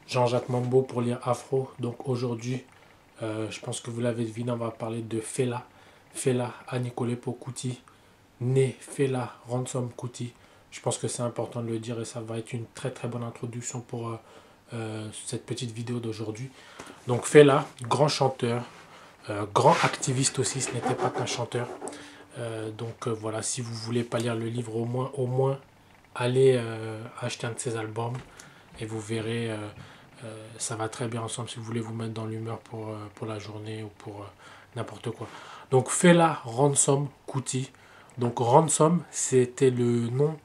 Jean-Jacques Mambo pour lire Afro. Donc aujourd'hui, je pense que vous l'avez deviné, on va parler de Fela. Fela Anikulapo Kuti, né Fela Ransom Kuti. Je pense que c'est important de le dire et ça va être une très très bonne introduction pour cette petite vidéo d'aujourd'hui. Donc Fela, grand chanteur, grand activiste aussi, ce n'était pas qu'un chanteur. Voilà, si vous voulez pas lire le livre, au moins allez acheter un de ses albums et vous verrez, ça va très bien ensemble si vous voulez vous mettre dans l'humeur pour la journée ou pour n'importe quoi. Donc Fela Ransom Kuti. Donc Ransom, c'était le nom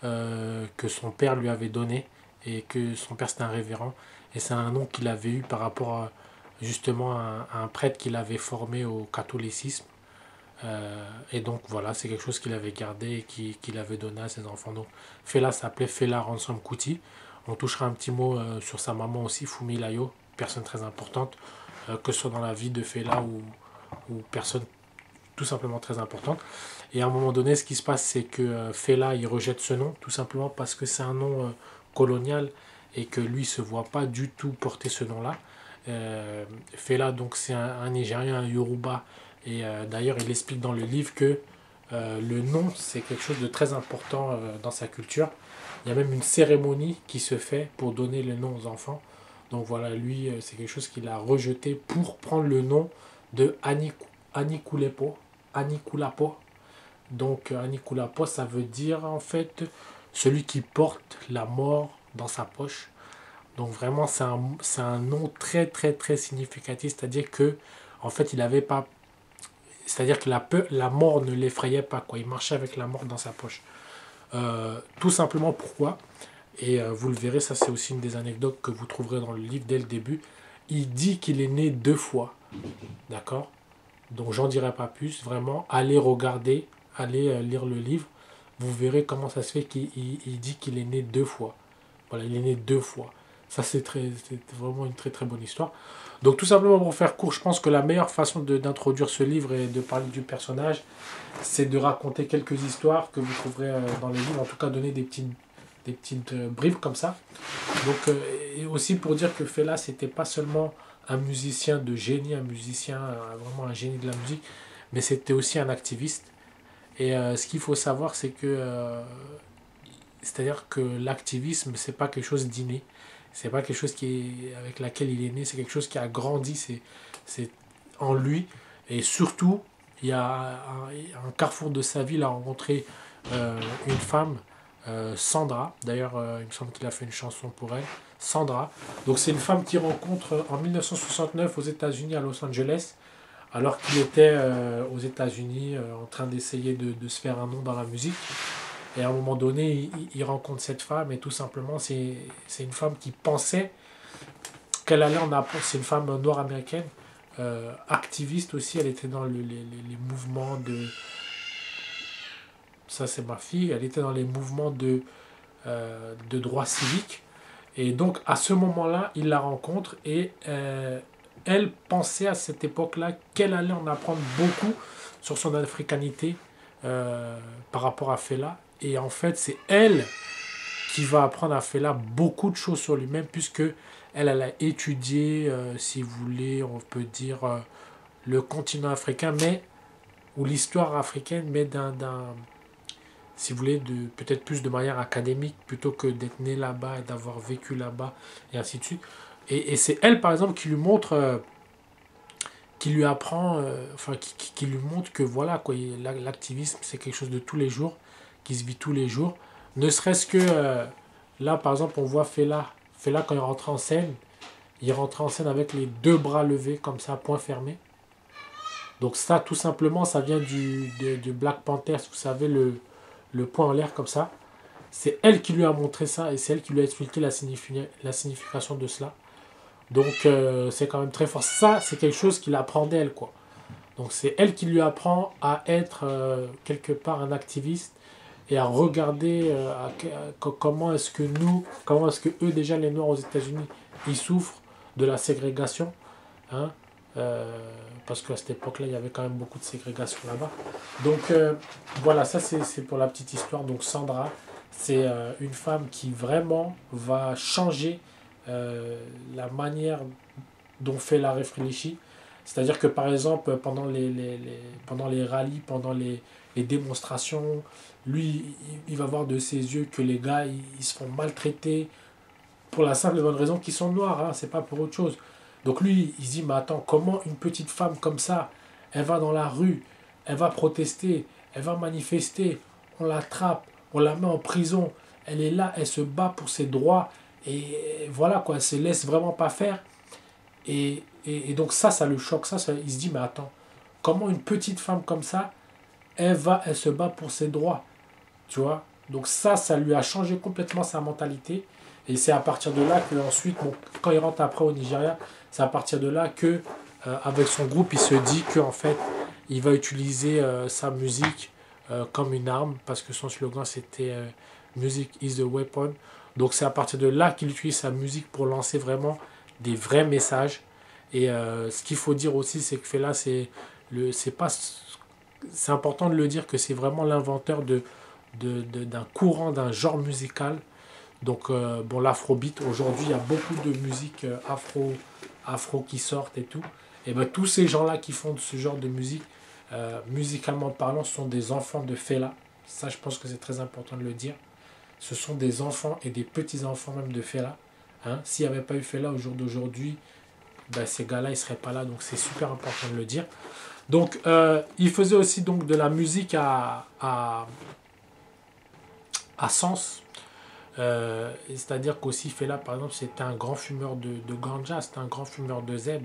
que son père lui avait donné et que son père c'était un révérend et c'est un nom qu'il avait eu par rapport justement à un prêtre qu'il avait formé au catholicisme. Et donc voilà, c'est quelque chose qu'il avait gardé et qu'il avait donné à ses enfants. Donc Fela s'appelait Fela Ransom Kuti. On touchera un petit mot sur sa maman aussi, Fumi Layo, personne très importante, que ce soit dans la vie de Fela ou personne tout simplement très importante. Et à un moment donné, ce qui se passe, c'est que Fela, il rejette ce nom, tout simplement parce que c'est un nom colonial et que lui ne se voit pas du tout porter ce nom-là. Fela, donc c'est un Nigérien, un Yoruba, et d'ailleurs, il explique dans le livre que le nom, c'est quelque chose de très important dans sa culture. Il y a même une cérémonie qui se fait pour donner le nom aux enfants. Donc voilà, lui, c'est quelque chose qu'il a rejeté pour prendre le nom de Anikulapo. Anikulapo. Donc Anikulapo, ça veut dire en fait celui qui porte la mort dans sa poche. Donc vraiment, c'est un nom très très très significatif. C'est-à-dire que en fait, il n'avait pas, c'est-à-dire que la mort ne l'effrayait pas, quoi. Il marchait avec la mort dans sa poche. Tout simplement pourquoi, et vous le verrez, ça c'est aussi une des anecdotes que vous trouverez dans le livre dès le début. Il dit qu'il est né 2 fois, d'accord. Donc j'en dirai pas plus, vraiment, allez regarder, allez lire le livre, vous verrez comment ça se fait qu'il dit qu'il est né 2 fois. Voilà, il est né 2 fois. Ça, c'est vraiment une très très bonne histoire. Donc, tout simplement pour faire court, je pense que la meilleure façon d'introduire ce livre et de parler du personnage, c'est de raconter quelques histoires que vous trouverez dans les livres. En tout cas, donner des petites bribes comme ça. Donc, et aussi pour dire que Fela, c'était pas seulement un musicien de génie, un musicien, vraiment un génie de la musique, mais c'était aussi un activiste. Et ce qu'il faut savoir, c'est que c'est-à-dire que l'activisme, c'est pas quelque chose d'inné. C'est pas quelque chose avec laquelle il est né. C'est quelque chose qui a grandi. C'est en lui. Et surtout, il y a un carrefour de sa vie. Il a rencontré une femme, Sandra. D'ailleurs, il me semble qu'il a fait une chanson pour elle. Sandra. Donc, c'est une femme qu'il rencontre en 1969 aux États-Unis, à Los Angeles, alors qu'il était aux États-Unis en train d'essayer de se faire un nom dans la musique. Et à un moment donné, il rencontre cette femme et tout simplement, c'est une femme qui pensait qu'elle allait en apprendre. C'est une femme noire américaine, activiste aussi. Elle était dans les mouvements de. Ça, c'est ma fille. Elle était dans les mouvements de droits civiques. Et donc, à ce moment-là, il la rencontre et elle pensait à cette époque-là qu'elle allait en apprendre beaucoup sur son africanité par rapport à Fela. Et en fait, c'est elle qui va apprendre à Fela beaucoup de choses sur lui-même, puisque elle a étudié, si vous voulez, on peut dire le continent africain, mais ou l'histoire africaine, mais si vous voulez, peut-être plus de manière académique, plutôt que d'être né là-bas et d'avoir vécu là-bas, et ainsi de suite. Et c'est elle, par exemple, qui lui montre, qui lui apprend, enfin, qui lui montre que voilà, quoi, l'activisme, c'est quelque chose de tous les jours, qui se vit tous les jours. Ne serait-ce que là, par exemple, on voit Fela. Fela, quand il rentre en scène, il rentre en scène avec les 2 bras levés, comme ça, point fermé. Donc ça, tout simplement, ça vient du Black Panthers, vous savez, le poing en l'air comme ça. C'est elle qui lui a montré ça et c'est elle qui lui a expliqué la signification de cela. Donc c'est quand même très fort. Ça, c'est quelque chose qu'il apprend d'elle, quoi. Donc c'est elle qui lui apprend à être quelque part un activiste et à regarder comment est-ce que eux déjà les Noirs aux États-Unis, ils souffrent de la ségrégation, hein, parce qu'à cette époque-là, il y avait quand même beaucoup de ségrégation là-bas. Donc voilà, ça c'est pour la petite histoire. Donc Sandra, c'est une femme qui vraiment va changer la manière dont Fela réfléchit. C'est-à-dire que par exemple, pendant les rallyes, pendant les démonstrations, lui, il va voir de ses yeux que les gars, ils se font maltraiter pour la simple et bonne raison qu'ils sont noirs, hein, c'est pas pour autre chose. Donc lui, il se dit, mais attends, comment une petite femme comme ça, elle va dans la rue, elle va protester, elle va manifester, on l'attrape, on la met en prison, elle est là, elle se bat pour ses droits, et voilà quoi, elle se laisse vraiment pas faire. Et donc ça le choque, il se dit, mais attends, comment une petite femme comme ça, elle se bat pour ses droits, tu vois. Donc ça lui a changé complètement sa mentalité. Et c'est à partir de là que ensuite, bon, quand il rentre après au Nigeria, c'est à partir de là que, avec son groupe, il se dit qu'en fait, il va utiliser sa musique comme une arme, parce que son slogan c'était Music is the weapon. Donc c'est à partir de là qu'il utilise sa musique pour lancer vraiment des vrais messages. Et ce qu'il faut dire aussi, c'est que Fela, c'est important de le dire que c'est vraiment l'inventeur d'un courant, d'un genre musical. Donc, bon, l'afrobeat, aujourd'hui, il y a beaucoup de musique afro qui sortent et tout. Et ben, tous ces gens-là qui font ce genre de musique, musicalement parlant, sont des enfants de Fela. Ça, je pense que c'est très important de le dire. Ce sont des enfants et des petits-enfants même de Fela. Hein. S'il n'y avait pas eu Fela au jour d'aujourd'hui, ben, ces gars-là, ils ne seraient pas là. Donc, c'est super important de le dire. Donc, il faisait aussi donc, de la musique à sens. C'est-à-dire qu'aussi Fela, par exemple, c'était un grand fumeur de ganja, c'était un grand fumeur de zeb,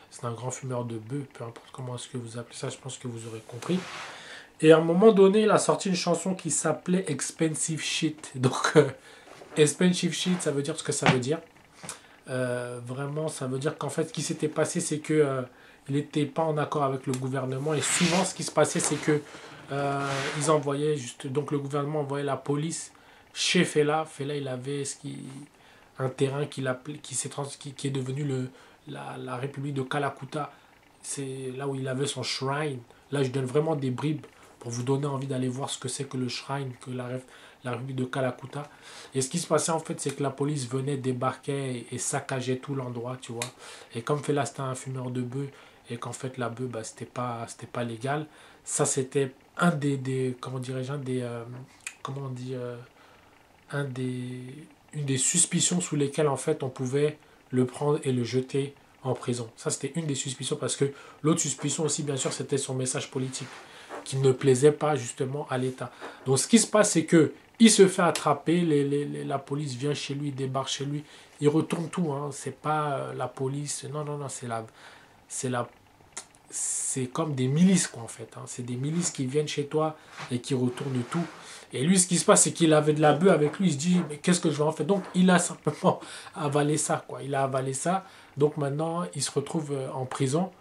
c'était un grand fumeur de bœuf, peu importe comment est-ce que vous appelez ça, je pense que vous aurez compris. Et à un moment donné, il a sorti une chanson qui s'appelait Expensive Shit. Donc, Expensive Shit, ça veut dire ce que ça veut dire. Vraiment, ça veut dire qu'en fait, ce qui s'était passé, c'est que il n'était pas en accord avec le gouvernement. Et souvent, ce qui se passait, c'est que ils envoyaient juste, donc le gouvernement envoyait la police chez Fela. Fela, il avait un terrain qui est devenu la République de Kalakuta. C'est là où il avait son shrine. Là, je donne vraiment des bribes pour vous donner envie d'aller voir ce que c'est que le shrine, que la République de Kalakuta. Et ce qui se passait en fait, c'est que la police venait, débarquait et saccageait tout l'endroit, tu vois. Et comme Fela, c'était un fumeur de bœuf, et qu'en fait, la bœuf, bah, c'était pas légal, ça, c'était un comment dirais-je, comment on dit, une des suspicions sous lesquelles en fait on pouvait le prendre et le jeter en prison. Ça c'était une des suspicions parce que l'autre suspicion aussi bien sûr c'était son message politique qui ne plaisait pas justement à l'État. Donc ce qui se passe c'est que il se fait attraper, la police vient chez lui, débarque chez lui, il retourne tout, hein. C'est pas la police, non, c'est la c'est comme des milices quoi en fait, hein. C'est des milices qui viennent chez toi et qui retournent tout. Et lui ce qui se passe c'est qu'il avait de la bœuf avec lui, il se dit mais qu'est-ce que je vais en faire, donc il a simplement avalé ça quoi, il a avalé ça. Donc maintenant il se retrouve en prison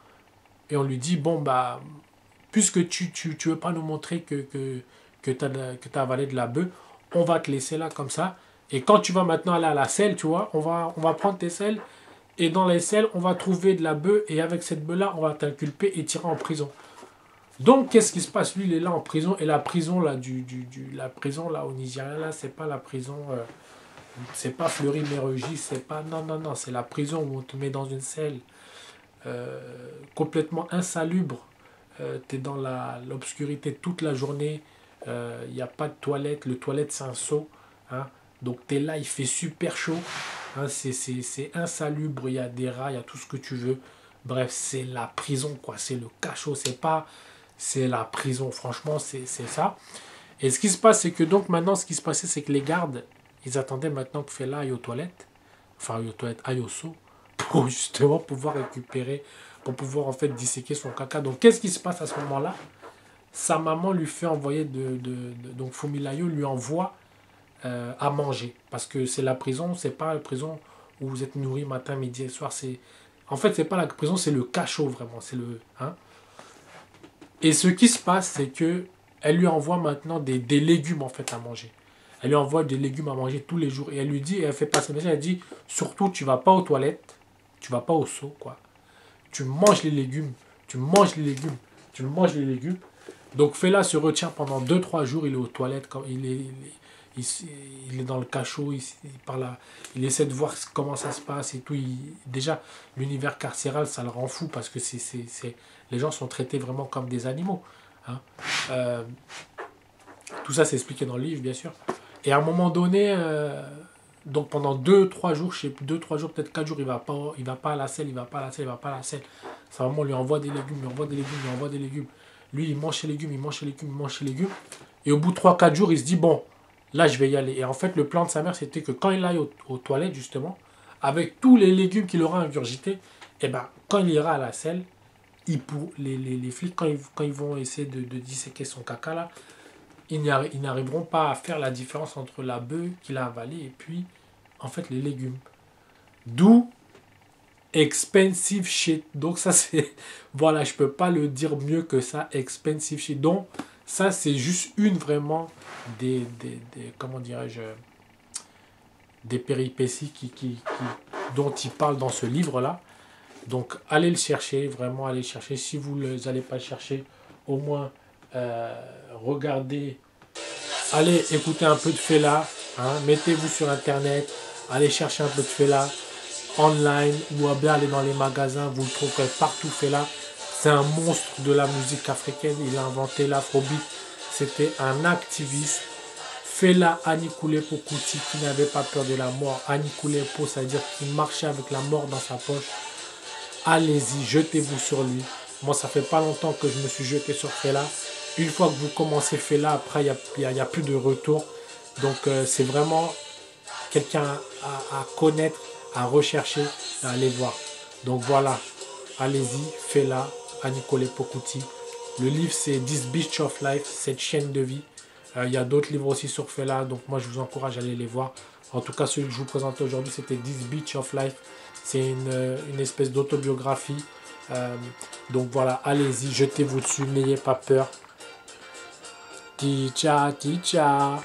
et on lui dit bon bah puisque tu veux pas nous montrer que tu as avalé de la bœuf, on va te laisser là comme ça, et quand tu vas maintenant aller à la selle, tu vois, on va prendre tes selles et dans les selles, on va trouver de la bœuf et avec cette bœuf-là, on va t'inculper et tirer en prison. Donc, qu'est-ce qui se passe? Lui, il est là en prison et la prison là, la prison là au Nigeria, là, c'est pas la prison, c'est pas Fleury-Mérogis, c'est pas, non, c'est la prison où on te met dans une selle euh, complètement insalubre. Tu es dans l'obscurité toute la journée, il n'y a pas de toilette, le toilette c'est un seau, hein. Donc tu es là, il fait super chaud, hein, c'est insalubre, il y a des rats, il y a tout ce que tu veux. Bref, c'est la prison, quoi, c'est le cachot, c'est la prison, franchement, c'est ça. Et ce qui se passe, c'est que donc maintenant, ce qui se passait, c'est que les gardes, ils attendaient maintenant que Fela aille aux toilettes, enfin aille aux toilettes, aille au seau, pour justement pouvoir récupérer, pour pouvoir en fait disséquer son caca. Donc qu'est-ce qui se passe à ce moment-là? Sa maman lui fait envoyer donc Fumilayo lui envoie à manger. Parce que c'est la prison, c'est pas la prison où vous êtes nourri matin, midi et soir. En fait, c'est pas la prison, c'est le cachot vraiment. Hein. Et ce qui se passe, c'est que elle lui envoie maintenant des légumes en fait à manger. Elle lui envoie des légumes à manger tous les jours. Et elle lui dit, et elle fait passer le message, elle dit, surtout tu vas pas aux toilettes, tu vas pas au seau, quoi. Tu manges les légumes, tu manges les légumes, tu manges les légumes. Donc Fela se retient pendant 2-3 jours, il est aux toilettes, il est dans le cachot, il essaie de voir comment ça se passe et tout. Déjà, l'univers carcéral, ça le rend fou parce que les gens sont traités vraiment comme des animaux. Hein. Tout ça, c'est expliqué dans le livre, bien sûr. Et à un moment donné, donc pendant 2-3 jours, je sais plus, 2-3 jours, peut-être 4 jours, il va pas à la selle, il va pas à la selle, il va pas à la selle. Sa maman lui envoie des légumes, lui envoie des légumes, lui envoie des légumes. Lui, il mange ses légumes, il mange ses légumes, il mange ses légumes. Et au bout de 3-4 jours, il se dit, bon, là, je vais y aller. Et en fait, le plan de sa mère, c'était que quand il aille aux toilettes, justement, avec tous les légumes qu'il aura ingurgités, et ben, quand il ira à la selle, les flics, quand ils vont essayer de disséquer son caca, là, ils n'arriveront pas à faire la différence entre la bœuf qu'il a avalée et puis, en fait, les légumes. D'où expensive shit. Donc ça, c'est... Voilà, je peux pas le dire mieux que ça, expensive shit. Donc, ça, c'est juste une vraiment des comment dirais-je, des péripéties dont il parle dans ce livre-là. Donc, allez le chercher, vraiment allez le chercher. Si vous n'allez pas le chercher, au moins, regardez, allez écouter un peu de Fela, hein, mettez-vous sur Internet, allez chercher un peu de Fela, online, ou bien aller dans les magasins, vous le trouverez partout. Fela, c'est un monstre de la musique africaine, il a inventé l'afrobeat, c'était un activiste. Fela Anikulapo Kuti, qui n'avait pas peur de la mort. Anikulapo, ça veut dire qu'il marchait avec la mort dans sa poche. Allez-y, jetez-vous sur lui. Moi, ça fait pas longtemps que je me suis jeté sur Fela. Une fois que vous commencez Fela, après, il n'y a plus de retour. Donc, c'est vraiment quelqu'un à connaître, à rechercher, à aller voir. Donc, voilà. Allez-y, Fela Anikulapo Kuti. Le livre, c'est This Beach of Life, cette chaîne de vie. Il y a d'autres livres aussi sur Fela, donc moi, je vous encourage à aller les voir. En tout cas, celui que je vous présente aujourd'hui, c'était This Beach of Life. C'est une espèce d'autobiographie. Donc voilà, allez-y, jetez-vous dessus, n'ayez pas peur. Ticha, ticha.